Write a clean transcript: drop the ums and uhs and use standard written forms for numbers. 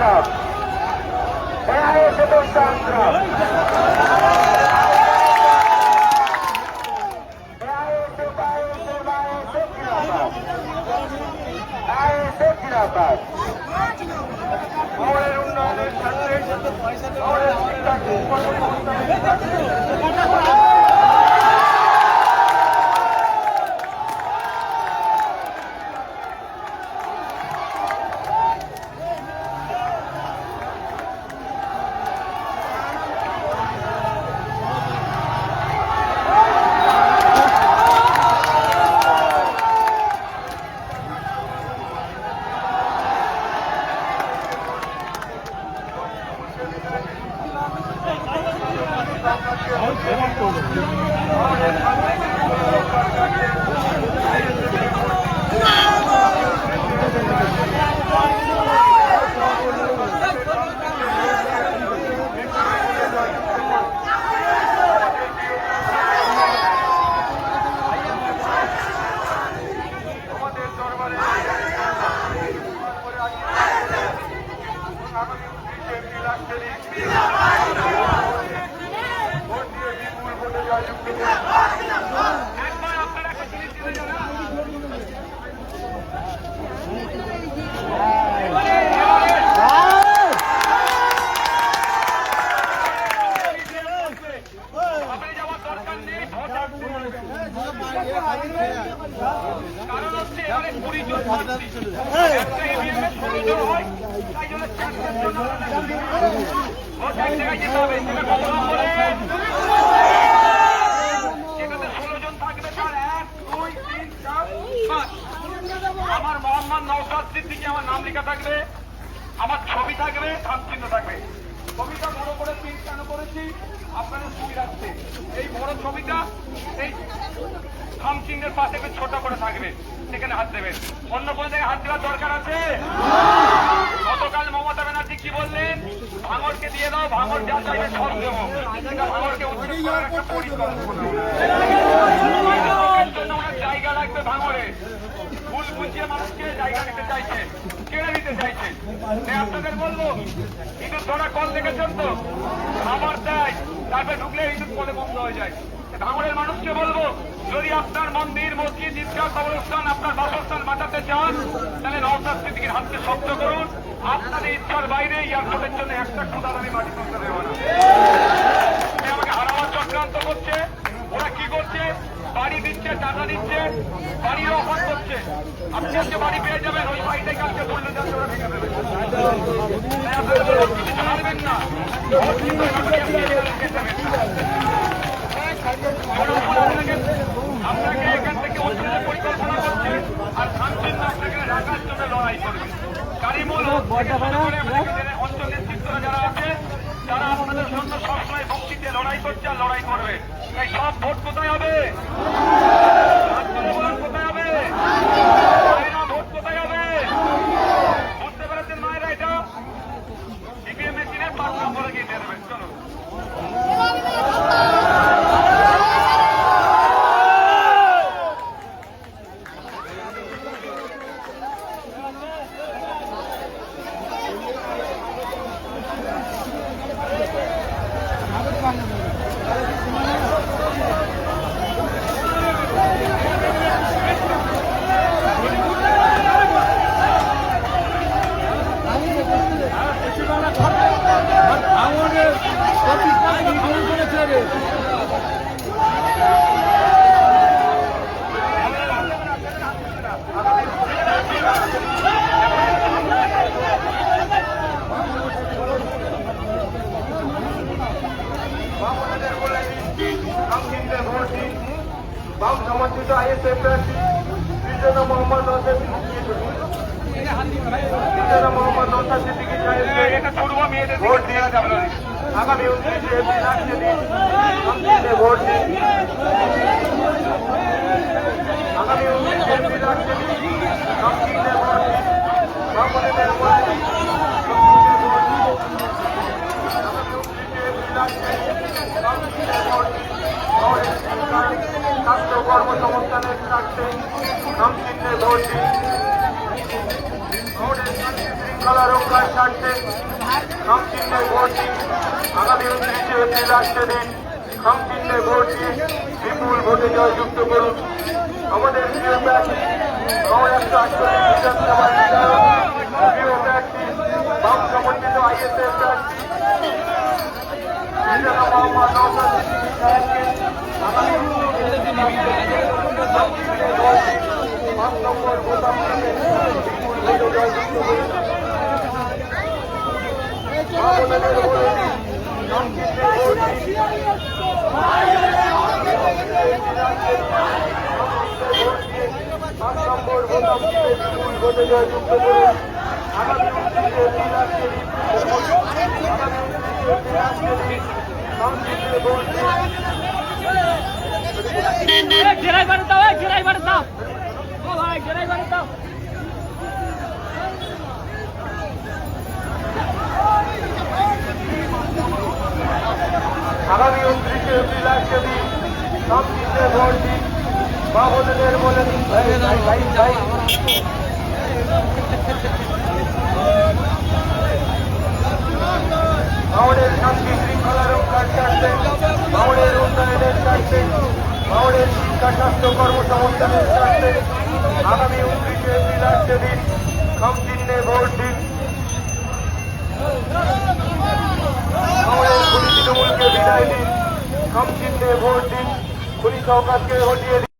সংগ্রাম সংগ্রাম শহরের উন্নয়নের সাথে শহরের শিক্ষাকে আমার মোহাম্মদ নওশাদ সিদ্দিকী আমার নাম লেখা থাকবে, আমার ছবি থাকবে, চিহ্ন থাকবে। ছবিটা বড় করে প্রিন্ট কেন করেছি আপনাদের সুবিধার্থে। এই বড় ছবিটা এই থাম চিহ্নের পাশে একটু ছোট করে থাকবে, সেখানে হাত দেবেন। অন্য কোনো জায়গায় হাত দেওয়ার দরকার আছে? গতকাল মমতা ব্যানার্জি কি বললেন? ভাঙড়কে দিয়ে দাও, ভাঙড় যা চাইবে সব দেবো। ভাঙড়কে উদ্ধার করার একটা পরিকল্পনা জন্য ওনার জায়গা লাগবে ভাঙড়ে। ভুল বুঝিয়ে মানুষকে জায়গা নিতে চাইছে, কেড়ে নিতে চাইছে। আপনাদের বলবো, ইঁদুর ধরা কল দেখেছেন তো, খাবার দেয় তারপরে ঢুকলে ইঁদুর কলে বন্ধ হয়ে যায়। ভাঙড়ের মানুষকে বলবো, যদি আপনার মন্দির, মসজিদ, ঈদগাহ, কবরস্থান, আপনার বাসস্থান বাঁচাতে চান, তাহলে নওশাদ সিদ্দিকীর হাতকে শক্ত করুন। আপনাদের ইচ্ছার বাইরে এয়ারপোর্টের জন্য একটা খুদার আমি মাটি করতে দেবো না। আমাকে হারাবার চক্রান্ত করছে। ওরা কি করছে? বাড়ি দিচ্ছে, টাকা দিচ্ছে, বাড়ির অফার করছে। আপনি আজকে বাড়ি পেয়ে যাবেন, ওই বাড়িটাই কালকে বললে যাচ্ছে ওরা ভেঙে দেবে। কিছু ছাড়বেন না, আপনাকে এখান থেকে অঞ্চলের পরিকল্পনা করছে, আর শান্তির আপনাকে রাখার জন্য লড়াই করবে। কারিমুল অঞ্চল নেতৃত্বরা যারা আছে, তারা আপনাদের জন্য সবসময় ভক্তিতে লড়াই করছে আর লড়াই করবে। এই সব ভোট কোথায় হবে? কোথায় হবে? ভোট কোথায় হবে? বুঝতে পেরেছেন মায়েরা? এটা ইভিএম মেশিনের 5 নম্বরে গিয়ে দিয়ে দেবেন। চলো বাম সমর্থিত আইএসএফ প্রার্থী মোহাম্মদ নওশাদ সিদ্দিকী সাহেবকে ভোট দিয়ে আগামী 29 এপ্রিল আসছে দিন ভোট দিন। আগামী 29 এপ্রিল আসছে দিন সংকীর্ণে ভোট দিন। বামপন্থীদের ভোট দিন, ছাত্র কর্মসংস্থানের স্বার্থে সংকীর্ণে ভোট দিন। শৃঙ্খলা রক্ষার স্বার্থে খামচিহ্নে ভোট দিন। আগামী 29শে এপ্রিল আসছে দিন, খামচিহ্নে ভোট দিন, বিপুল ভোটে জয়যুক্ত করুন আমাদের প্রিয় প্রার্থী 148 বিধানসভার বিধায়ক, প্রিয় প্রার্থী বাম সমর্থিত আইএসএফ প্রার্থী মোহাম্মদ নওশাদ সিদ্দিকী সাহেবকে আগামী 29শে খামচিহ্নে ভোট দিন, 5 নম্বর বোতাম টিপে বিপুল ভোটে জয়যুক্ত করুন। আমাদের ভোট দিন, খামচিহ্নে ভোট দিন, বিপুল ভোটে জয়যুক্ত করুন। আগামী 29শে এপ্রিল আসছে দিন, খামচিহ্নে ভোট দিন। আগামী 29শে এপ্রিল আসছে দিন, খামচিহ্নে ভোট দিন। মা বোনেদের বলে দিন, আমাদের শান্তি শৃঙ্খলা রক্ষার স্বার্থে, আমাদের উন্নয়নের স্বার্থে, আমাদের শিক্ষা স্বাস্থ্য কর্মসংস্থানের স্বার্থে আগামী 29শে এপ্রিল আসছে দিন, খামচিহ্নে ভোট দিন। আমাদের খুনি তৃণমূলকে বিদায় দিন, খামচিহ্নে ভোট দিন, খুনি সরকারকে হটিয়ে দিন।